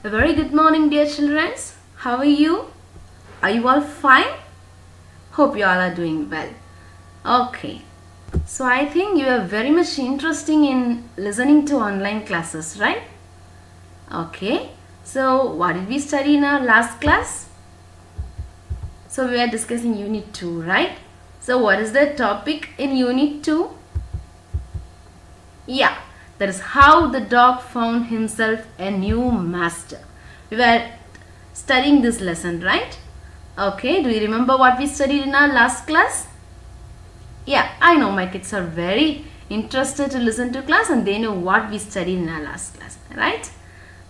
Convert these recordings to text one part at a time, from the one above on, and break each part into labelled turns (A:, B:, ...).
A: A very good morning, dear children. How are you? Are you all fine? Hope you all are doing well. Okay. So I think you are very much interested in listening to online classes, right? Okay. So what did we study in our last class? So we are discussing Unit 2, right? So what is the topic in Unit 2? Yeah, that is how the dog found himself a new master. We were studying this lesson, right? Okay, do you remember what we studied in our last class? Yeah, I know my kids are very interested to listen to class and they know what we studied in our last class, right?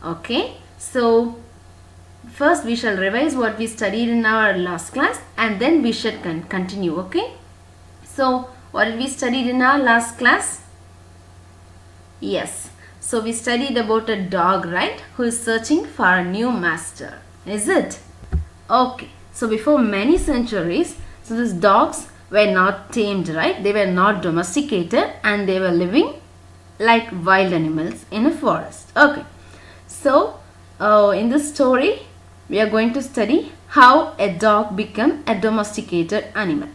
A: Okay, so first we shall revise what we studied in our last class and then we should continue, okay? So, what did we studied in our last class? Yes. So we studied about a dog, right? Who is searching for a new master. Is it? Okay. So before many centuries, so these dogs were not tamed, right? They were not domesticated and they were living like wild animals in a forest. Okay. So in this story, we are going to study how a dog became a domesticated animal.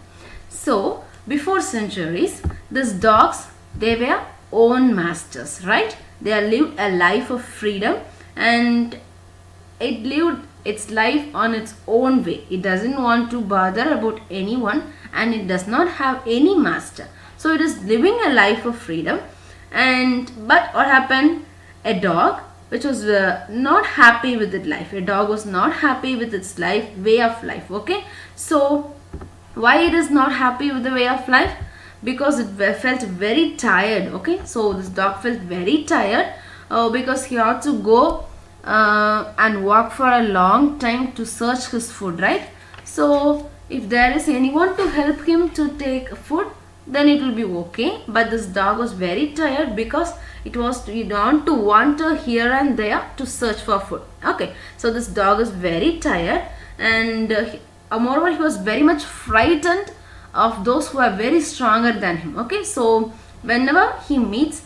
A: So before centuries, these dogs, they were own masters, right? They lived a life of freedom and it lived its life on its own way. It doesn't want to bother about anyone and it does not have any master. So it is living a life of freedom. And but what happened? A dog which was not happy with its life. A dog was not happy with its life, way of life. Okay. So why it is not happy with the way of life? Because it felt very tired. Okay, so this dog felt very tired because he had to go and walk for a long time to search his food, right? So if there is anyone to help him to take food, then it will be okay. But this dog was very tired because it was you don't to wander here and there to search for food. Okay, so this dog is very tired and moreover he was very much frightened of those who are very stronger than him. Okay, so whenever he meets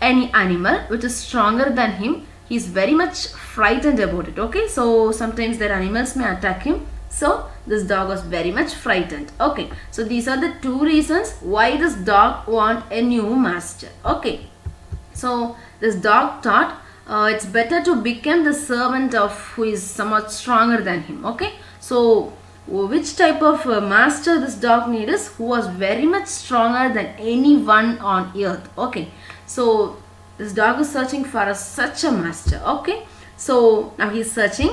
A: any animal which is stronger than him, he is very much frightened about it. Okay, so sometimes their animals may attack him. So this dog was very much frightened. Okay, so these are the two reasons why this dog want a new master. Okay, so this dog thought it's better to become the servant of who is somewhat stronger than him. Okay, so which type of master this dog needed is who was very much stronger than anyone on earth. Okay, so this dog is searching for such a master. Okay, so now he is searching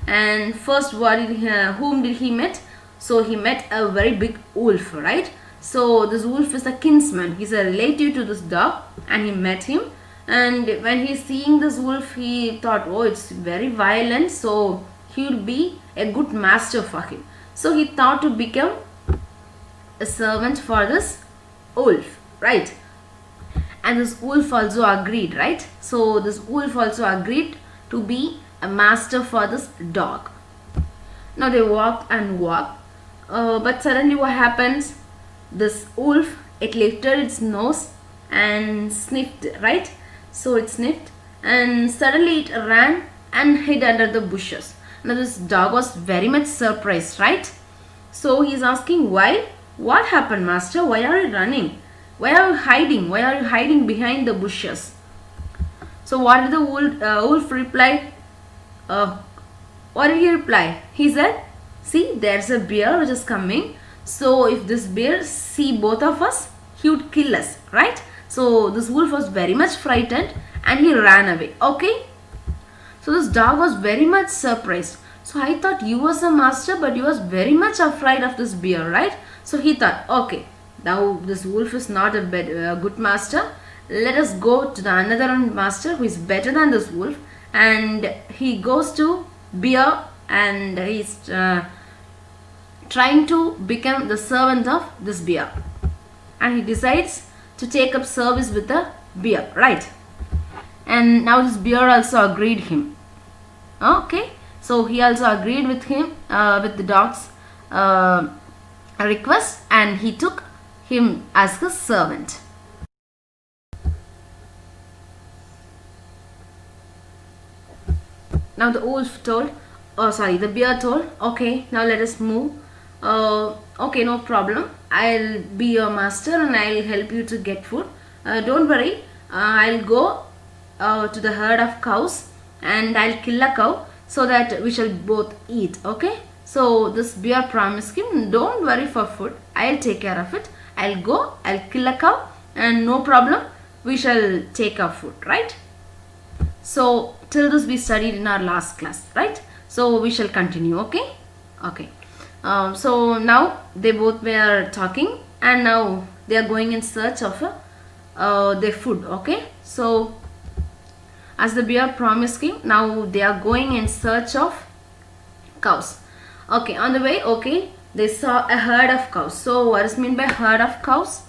A: and first whom did he met? So he met a very big wolf, right? So this wolf is a kinsman. He's a relative to this dog and he met him, and when he's seeing this wolf he thought, oh, it's very violent, so he will be a good master for him. So he thought to become a servant for this wolf, right? And this wolf also agreed, right? So this wolf also agreed to be a master for this dog. Now they walked and walked, but suddenly what happens? This wolf, it lifted its nose and sniffed, right? So it sniffed and suddenly it ran and hid under the bushes. Now this dog was very much surprised, right? So he is asking, why? What happened, master? Why are you running? Why are you hiding? Why are you hiding behind the bushes? So what did the wolf reply? What did he reply? He said, see, there's a bear which is coming. So if this bear see both of us, he would kill us, right? So this wolf was very much frightened and he ran away. Okay. So this dog was very much surprised. So I thought you was a master, but you was very much afraid of this bear, right? So he thought, okay, now this wolf is not a good master. Let us go to the another master who is better than this wolf. And he goes to bear and he's trying to become the servant of this bear. And he decides to take up service with the bear, right? And now this bear also agreed him. Okay, so he also agreed with him, with the dog's request, and he took him as his servant. now the wolf told, oh sorry, the bear told, okay, now let us move. Okay, no problem. I'll be your master and I'll help you to get food. Don't worry. I'll go to the herd of cows and I'll kill a cow so that we shall both eat. Okay. So this bear promised him, don't worry for food. I'll take care of it. I'll go. I'll kill a cow and no problem. We shall take our food. Right. So till this we studied in our last class. Right. So we shall continue. Okay. Okay. So now they both were talking and now they are going in search of their food. Okay. So as the bear promised him, now they are going in search of cows. Okay. On the way, okay, they saw a herd of cows. So what is meant by herd of cows?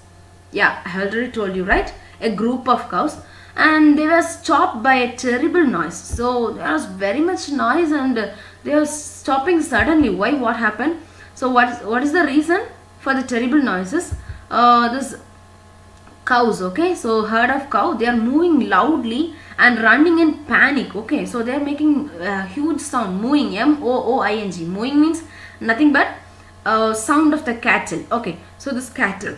A: Yeah, I already told you, right? A group of cows. And they were stopped by a terrible noise. So there was very much noise and they were stopping suddenly. Why? What happened? So what is the reason for the terrible noises? This cows, okay, so herd of cow, they are moving loudly and running in panic. Okay, so they are making a huge sound, mooing, M-O-O-I-N-G. Mooing means nothing but sound of the cattle. Okay, so this cattle,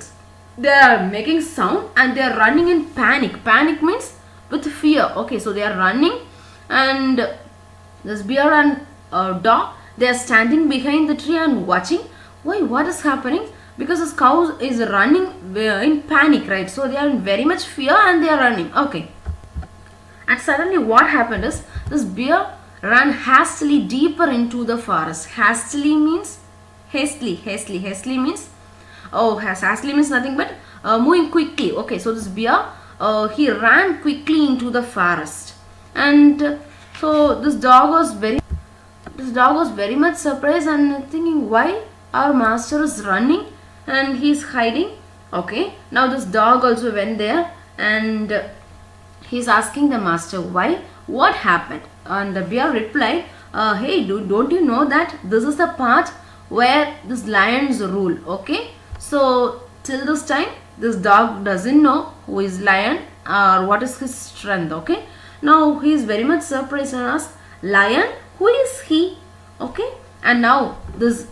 A: they are making sound and they are running in panic. Panic means with fear. Okay, so they are running and this bear and dog, they are standing behind the tree and watching. Why? What is happening? Because this cow is running in panic, right? So they are in very much fear and they are running. Okay. And suddenly what happened is this bear ran hastily deeper into the forest. Hastily means hastily. Hastily means hastily means nothing but moving quickly. Okay, so this bear he ran quickly into the forest, and so this dog was very much surprised and thinking, why our master is running and he is hiding. Okay, now this dog also went there and he is asking the master, why, what happened? And the bear replied, hey dude, don't you know that this is the part where this lions rule? Okay, so till this time this dog doesn't know who is lion or what is his strength. Okay, now he is very much surprised and asks, lion, who is he? Okay, and now this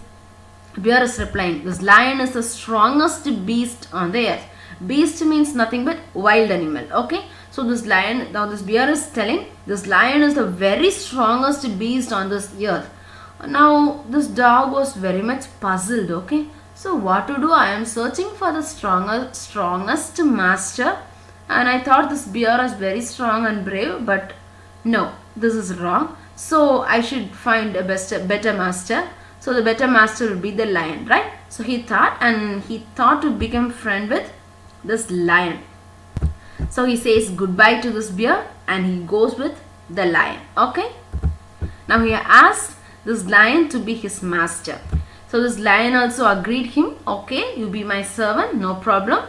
A: bear is replying, this lion is the strongest beast on the earth. Beast means nothing but wild animal. Okay, so this lion, now this bear is telling, this lion is the very strongest beast on this earth. Now this dog was very much puzzled. Okay, so what to do? I am searching for the strongest master and I thought this bear is very strong and brave, but no, this is wrong. So I should find a better master. So the better master would be the lion, right? So he thought to become friend with this lion. So he says goodbye to this bear and he goes with the lion. Okay. Now he asks this lion to be his master. So this lion also agreed him. Okay, you be my servant, no problem.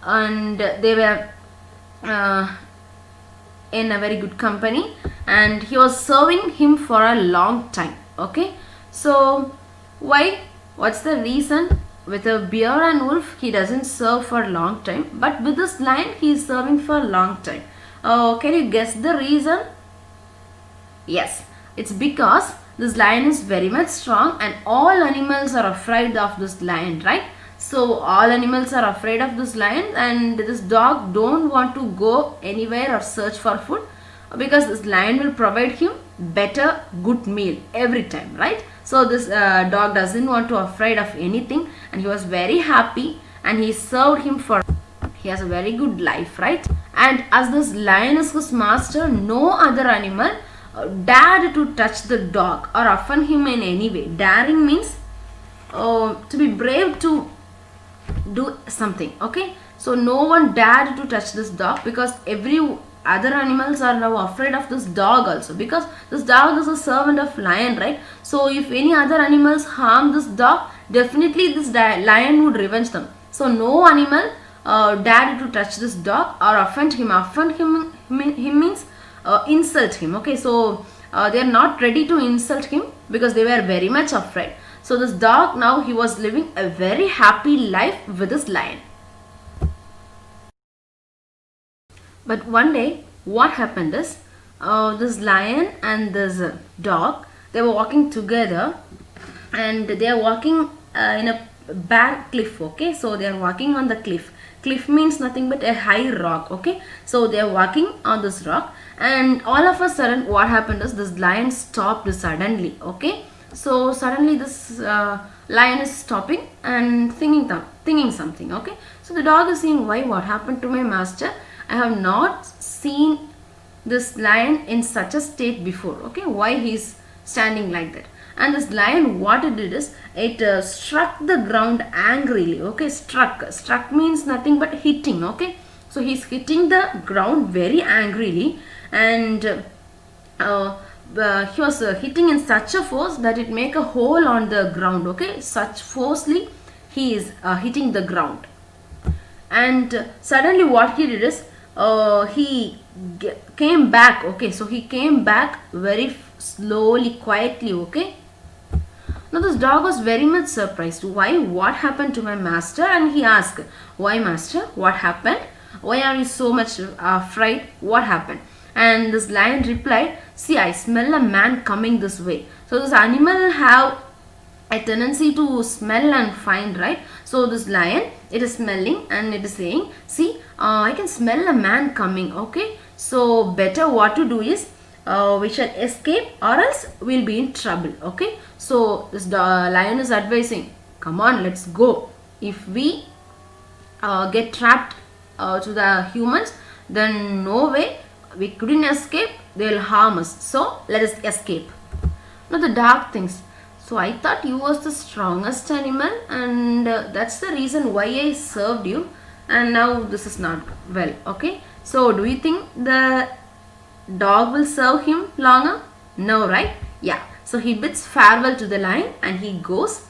A: And they were in a very good company and he was serving him for a long time. Okay, so why? What's the reason? With a bear and wolf he doesn't serve for a long time, but with this lion he is serving for a long time. Can you guess the reason? Yes, it's because this lion is very much strong and all animals are afraid of this lion, right? So all animals are afraid of this lion and this dog don't want to go anywhere or search for food because this lion will provide him better good meal every time, right? So this dog doesn't want to afraid of anything and he was very happy and he served him for, he has a very good life, right? And as this lion is his master, no other animal dared to touch the dog or offend him in any way. Daring means to be brave to do something. Okay, so no one dared to touch this dog because every other animals are now afraid of this dog also, because this dog is a servant of lion, right? So if any other animals harm this dog, definitely this lion would revenge them. So no animal dared to touch this dog or offend him. Offend him means insult him. Okay, so they are not ready to insult him because they were very much afraid. So this dog, now he was living a very happy life with this lion. But one day what happened is this lion and this dog, they were walking together, and they are walking in a bare cliff. Okay, so they are walking on the cliff. Cliff means nothing but a high rock. Okay, so they are walking on this rock, and all of a sudden what happened is this lion stopped suddenly. Okay, so suddenly this lion is stopping and thinking something. Okay, so the dog is saying, why, what happened to my master? I have not seen this lion in such a state before. Okay, why he's standing like that? And this lion, what it did is, it struck the ground angrily. Okay, struck means nothing but hitting. Okay, so he's hitting the ground very angrily, and he was hitting in such a force that it make a hole on the ground. Okay, such forcefully he is hitting the ground. And suddenly what he did is, he came back. Okay, so he came back very slowly, quietly. Okay, now this dog was very much surprised. Why, what happened to my master? And he asked, why master, what happened? Why are you so much afraid? What happened? And this lion replied, see, I smell a man coming this way. So this animal have a tendency to smell and find, right? So this lion, it is smelling and it is saying, see, I can smell a man coming. Okay, so better what to do is, we shall escape or else we'll be in trouble. Okay, so this lion is advising, come on, let's go. If we get trapped to the humans, then no way, we couldn't escape, they will harm us, so let us escape. Now the dog thinks, so I thought you was the strongest animal, and that's the reason why I served you, and now this is not well. Okay, so do you think the dog will serve him longer? No, right? Yeah, so he bids farewell to the lion and he goes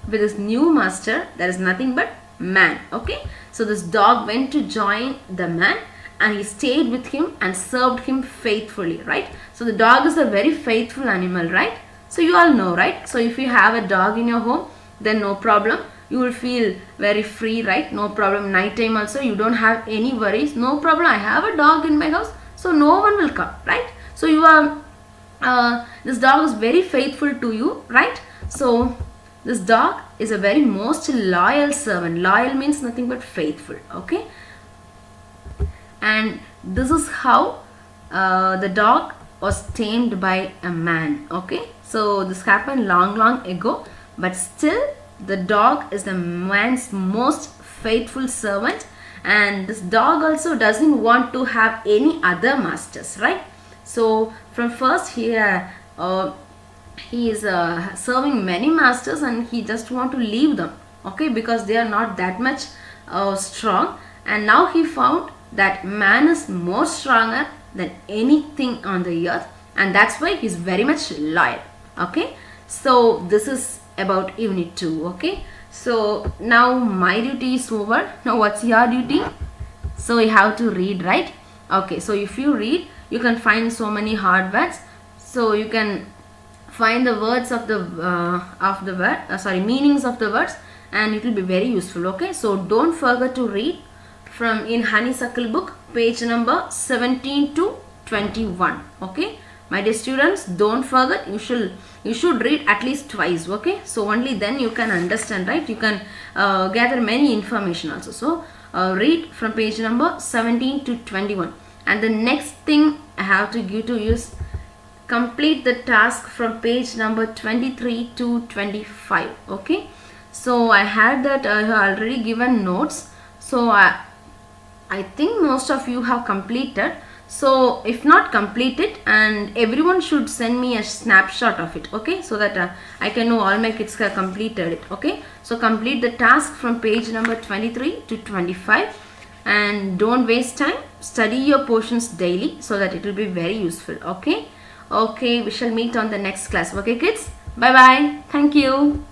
A: with his new master, that is nothing but man. Okay, so this dog went to join the man and he stayed with him and served him faithfully, right? So the dog is a very faithful animal, right? So you all know, right? So if you have a dog in your home, then no problem, you will feel very free, right? No problem. Night time also you don't have any worries. No problem, I have a dog in my house, so no one will come, right? So you are this dog is very faithful to you, right? So this dog is a very most loyal servant. Loyal means nothing but faithful. Okay, and this is how the dog was tamed by a man. Okay, so this happened long ago, but still the dog is the man's most faithful servant, and this dog also doesn't want to have any other masters, right? So from first he is serving many masters and he just want to leave them. Okay, because they are not that much strong, and now he found that man is more stronger than anything on the earth, and that's why he's very much loyal. Okay, so this is about unit 2. Okay, so now my duty is over. Now what's your duty? So you have to read, right? Okay, so if you read, you can find so many hard words. So you can find the words of the meanings of the words, and it will be very useful. Okay, so don't forget to read from in Honeysuckle book, page number 17 to 21. Okay, my dear students, don't forget, you should read at least twice. Okay, so only then you can understand, right? You can gather many information also. So read from page number 17 to 21, and the next thing I have to give to you is complete the task from page number 23 to 25. Okay, so I had that I have already given notes, so I think most of you have completed. So if not completed, and everyone should send me a snapshot of it. Okay, so that I can know all my kids have completed it. Okay, so complete the task from page number 23 to 25, and don't waste time. Study your portions daily so that it will be very useful. Okay, we shall meet on the next class. Okay kids, bye bye, thank you.